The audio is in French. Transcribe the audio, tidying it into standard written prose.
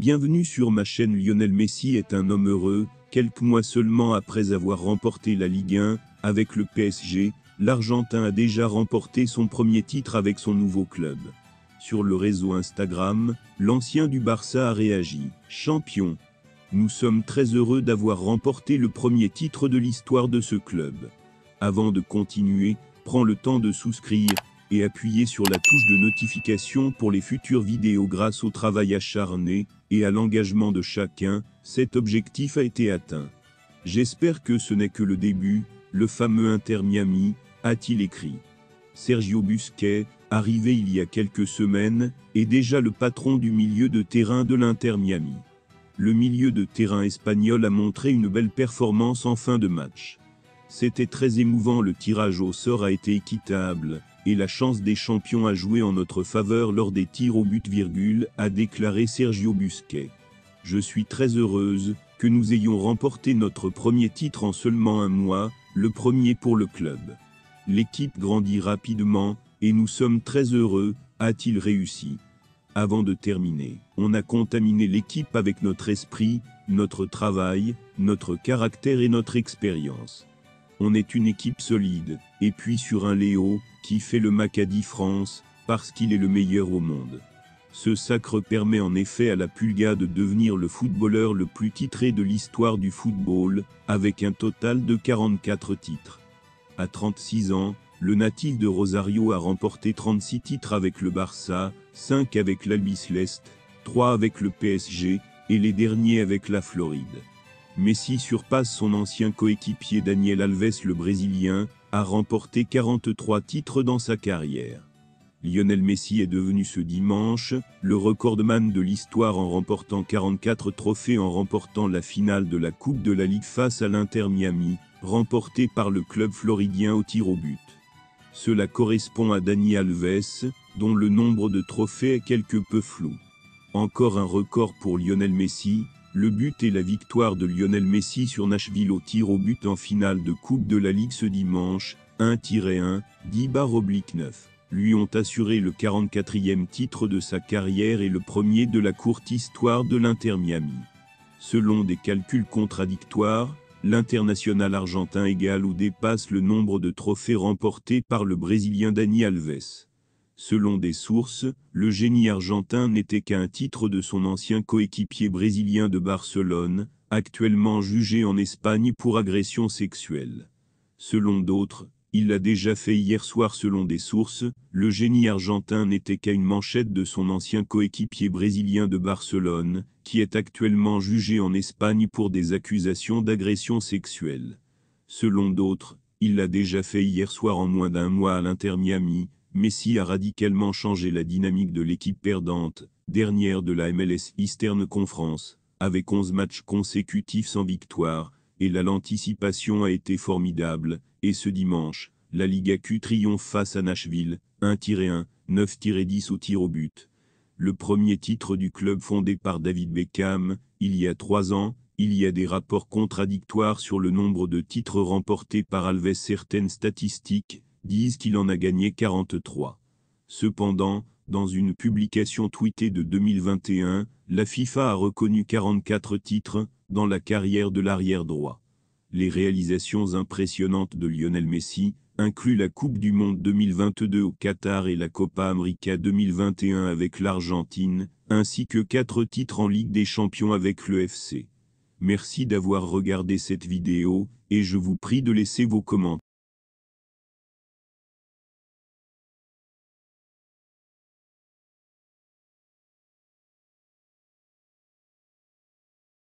Bienvenue sur ma chaîne. Lionel Messi est un homme heureux. Quelques mois seulement après avoir remporté la Ligue 1 avec le PSG, l'Argentin a déjà remporté son premier titre avec son nouveau club. Sur le réseau Instagram, l'ancien du Barça a réagi. Champion. Nous sommes très heureux d'avoir remporté le premier titre de l'histoire de ce club. Avant de continuer, prends le temps de souscrire et appuyer sur la touche de notification pour les futures vidéos. Grâce au travail acharné et à l'engagement de chacun, cet objectif a été atteint. J'espère que ce n'est que le début, le fameux Inter Miami, a-t-il écrit. Sergio Busquets, arrivé il y a quelques semaines, est déjà le patron du milieu de terrain de l'Inter Miami. Le milieu de terrain espagnol a montré une belle performance en fin de match. C'était très émouvant, le tirage au sort a été équitable, et la chance des champions a joué en notre faveur lors des tirs au but, a déclaré Sergio Busquets. Je suis très heureuse que nous ayons remporté notre premier titre en seulement un mois, le premier pour le club. L'équipe grandit rapidement, et nous sommes très heureux, a-t-il réussi. Avant de terminer, on a contaminé l'équipe avec notre esprit, notre travail, notre caractère et notre expérience. On est une équipe solide, et puis sur un Léo, qui fait le Maccabi France, parce qu'il est le meilleur au monde. Ce sacre permet en effet à la Pulga de devenir le footballeur le plus titré de l'histoire du football, avec un total de 44 titres. À 36 ans, le natif de Rosario a remporté 36 titres avec le Barça, 5 avec l'Albiceleste, 3 avec le PSG, et les derniers avec la Floride. Messi surpasse son ancien coéquipier Daniel Alves. Le Brésilien a remporté 43 titres dans sa carrière. Lionel Messi est devenu ce dimanche le recordman de l'histoire en remportant 44 trophées, en remportant la finale de la Coupe de la Ligue face à l'Inter Miami, remportée par le club floridien au tir au but. Cela correspond à Dani Alves, dont le nombre de trophées est quelque peu flou. Encore un record pour Lionel Messi. Le but et la victoire de Lionel Messi sur Nashville au tir au but en finale de Coupe de la Ligue ce dimanche, 1-1, 10/9, lui ont assuré le 44e titre de sa carrière et le premier de la courte histoire de l'Inter Miami. Selon des calculs contradictoires, l'international argentin égale ou dépasse le nombre de trophées remportés par le Brésilien Dani Alves. Selon des sources, le génie argentin n'était qu'à un titre de son ancien coéquipier brésilien de Barcelone, actuellement jugé en Espagne pour agression sexuelle. Selon d'autres, il l'a déjà fait hier soir. Selon des sources, le génie argentin n'était qu'à une manchette de son ancien coéquipier brésilien de Barcelone, qui est actuellement jugé en Espagne pour des accusations d'agression sexuelle. Selon d'autres, il l'a déjà fait hier soir. En moins d'un mois à l'Inter Miami, Messi a radicalement changé la dynamique de l'équipe perdante, dernière de la MLS Eastern Conference, avec 11 matchs consécutifs sans victoire, et l'anticipation a été formidable, et ce dimanche, la Liga Q triomphe face à Nashville, 1-1, 9-10 au tir au but. Le premier titre du club fondé par David Beckham, il y a 3 ans. Il y a des rapports contradictoires sur le nombre de titres remportés par Alves. Certaines statistiques disent qu'il en a gagné 43. Cependant, dans une publication tweetée de 2021, la FIFA a reconnu 44 titres dans la carrière de l'arrière droit. Les réalisations impressionnantes de Lionel Messi incluent la Coupe du Monde 2022 au Qatar et la Copa América 2021 avec l'Argentine, ainsi que 4 titres en Ligue des Champions avec le FC. Merci d'avoir regardé cette vidéo, et je vous prie de laisser vos commentaires.